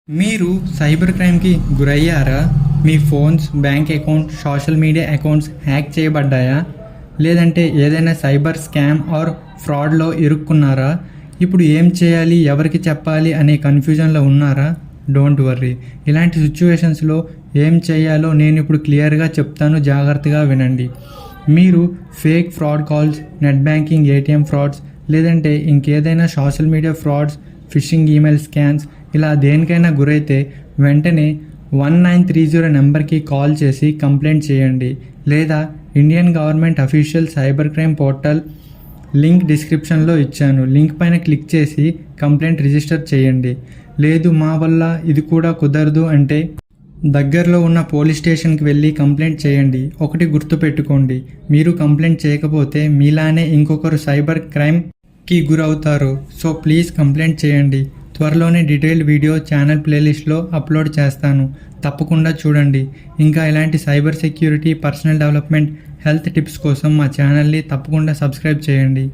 మీరు సైబర్ క్రైమ్‌కి గురయ్యారా? మీ phones, bank account, social media accounts hack చేయబడ్డాయా? లేదంటే ఏదైనా సైబర్ స్కామ్ ఆర్ ఫ్రాడ్‌లో ఇరుక్కున్నారా? ఇప్పుడు ఏం చేయాలి, ఎవరికి చెప్పాలి అనే కన్‌ఫ్యూజన్‌లో ఉన్నారా? Don't worry. ఇలాంటి సిట్యుయేషన్స్‌లో ఏం చేయాలో నేనిప్పుడు క్లియర్‌గా చెప్తాను, జాగ్రత్తగా వినండి. మీరు fake fraud calls, net banking ATM frauds, లేదంటే ఇంకేదైనా social media frauds, fishing email scams ఇలా దేనికైనా గురైతే వెంటనే 1930 నెంబర్కి కాల్ చేసి కంప్లైంట్ చేయండి. లేదా Indian government official cyber crime portal link డిస్క్రిప్షన్లో ఇచ్చాను. లింక్ పైన క్లిక్ చేసి కంప్లైంట్ రిజిస్టర్ చేయండి. లేదు మా వల్ల ఇది కూడా కుదరదు అంటే దగ్గరలో ఉన్న పోలీస్ స్టేషన్కి వెళ్ళి కంప్లైంట్ చేయండి. ఒకటి గుర్తుపెట్టుకోండి, మీరు కంప్లైంట్ చేయకపోతే మీలానే ఇంకొకరు సైబర్ క్రైమ్కి గురవుతారు. సో ప్లీజ్ కంప్లైంట్ చేయండి. త్వరలోనే డీటెయిల్డ్ వీడియో ఛానల్ ప్లేలిస్ట్లో అప్లోడ్ చేస్తాను, తప్పకుండా చూడండి. ఇంకా ఇలాంటి cyber security, personal development, health tips కోసం మా ఛానల్ని తప్పకుండా సబ్స్క్రైబ్ చేయండి.